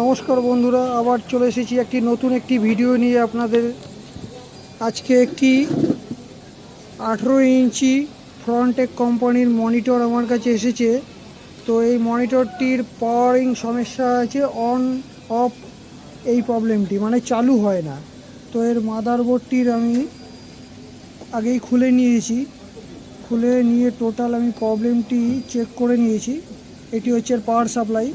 নমস্কার বন্ধুরা, আবার চলে এসেছি নতুন একটি ভিডিও নিয়ে আপনাদের। আজকে একটি 18 ইঞ্চি ফ্রন্টেক কোম্পানির মনিটর আমার কাছে এসেছে। তো এই মনিটরটির পাওয়ারিং সমস্যা আছে, অন অফ এই প্রবলেমটি, মানে চালু হয় না। তো এর মাদারবোর্ডটির আমি আগেই খুলে নিয়েছি, খুলে নিয়ে টোটাল আমি প্রবলেমটি চেক করে নিয়েছি। এটি হচ্ছে এর পাওয়ার সাপ্লাই,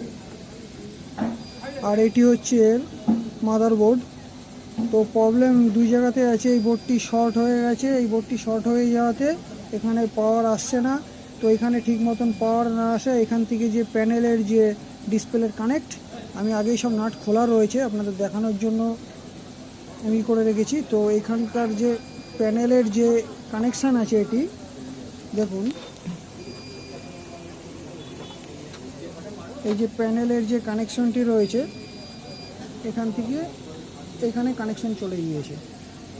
আর এটি হচ্ছে এর মাদারবোর্ড। তো প্রবলেম দুই জায়গাতে আছে। এই বোর্ডটি শর্ট হয়ে গেছে, এই বোর্ডটি শর্ট হয়ে যাওয়াতে এখানে পাওয়ার আসছে না। তো এখানে ঠিক মতন পাওয়ার না আসে, এখান থেকে যে প্যানেলের যে ডিসপ্লের কানেক্ট, আমি আগেই সব নাট খোলা রয়েছে আপনাদের দেখানোর জন্য আমি করে রেখেছি। তো এখানকার যে প্যানেলের যে কানেকশান আছে, এটি দেখুন, এই যে প্যানেলের যে কানেকশনটি রয়েছে এখান থেকে এখানে কানেকশন চলে গিয়েছে।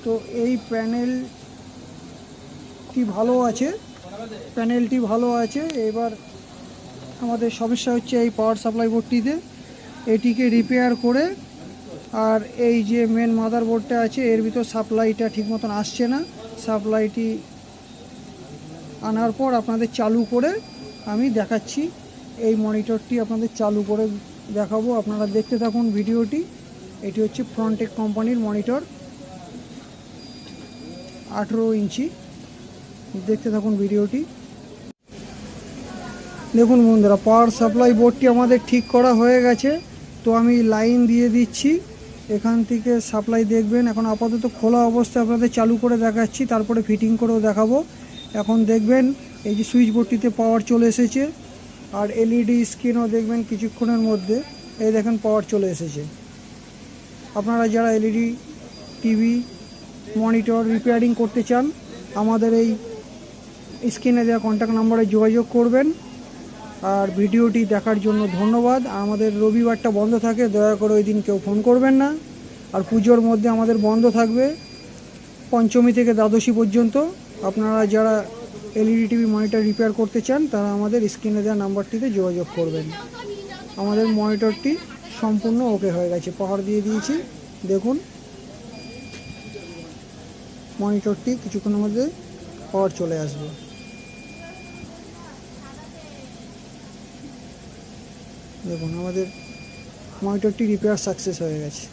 তো এই প্যানেলটি ভালো আছে। এবার আমাদের সমস্যা হচ্ছে এই পাওয়ার সাপ্লাই বোর্ডটিতে, এটিকে রিপেয়ার করে, আর এই যে মেন মাদার বোর্ডটা আছে এর ভিতর সাপ্লাইটা ঠিক মতন আসছে না। সাপ্লাইটি আনার পর আপনাদের চালু করে আমি দেখাচ্ছি। এই মনিটরটি আপনাদের চালু করে দেখাবো, আপনারা দেখতে থাকুন ভিডিওটি। এটি হচ্ছে ফ্রন্টেক কোম্পানির মনিটর 18 ইঞ্চি, দেখতে থাকুন ভিডিওটি। দেখুন বন্ধুরা, পাওয়ার সাপ্লাই বোর্ডটি আমাদের ঠিক করা হয়ে গেছে। তো আমি লাইন দিয়ে দিচ্ছি, এখান থেকে সাপ্লাই দেখবেন। এখন আপাতত খোলা অবস্থায় আপনাদের চালু করে দেখাচ্ছি, তারপরে ফিটিং করেও দেখাবো। এখন দেখবেন এই যে সুইচ বোর্ডটিতে পাওয়ার চলে এসেছে, আর এলইডি স্ক্রিনও দেখবেন কিছুক্ষণের মধ্যে, এই দেখেন পাওয়ার চলে এসেছে। আপনারা যারা এলইডি টিভি মনিটর রিপেয়ারিং করতে চান, আমাদের এই স্ক্রিনে দেওয়া কন্ট্যাক্ট নাম্বারে যোগাযোগ করবেন। আর ভিডিওটি দেখার জন্য ধন্যবাদ। আমাদের রবিবারটা বন্ধ থাকে, দয়া করে ওই দিন কেউ ফোন করবেন না। আর পুজোর মধ্যে আমাদের বন্ধ থাকবে পঞ্চমী থেকে দ্বাদশী পর্যন্ত। আপনারা যারা এলইডি টিভি মনিটর রিপেয়ার করতে চান তারা আমাদের স্ক্রিনে দেওয়া নাম্বারটিতে যোগাযোগ করবেন। আমাদের মনিটরটি সম্পূর্ণ ওকে হয়ে গেছে, পাওয়ার দিয়ে দিয়েছি। দেখুন মনিটরটি কিছুক্ষণের মধ্যে পাওয়ার চলে আসবে। দেখুন আমাদের মনিটরটি রিপেয়ার সাকসেস হয়ে গেছে।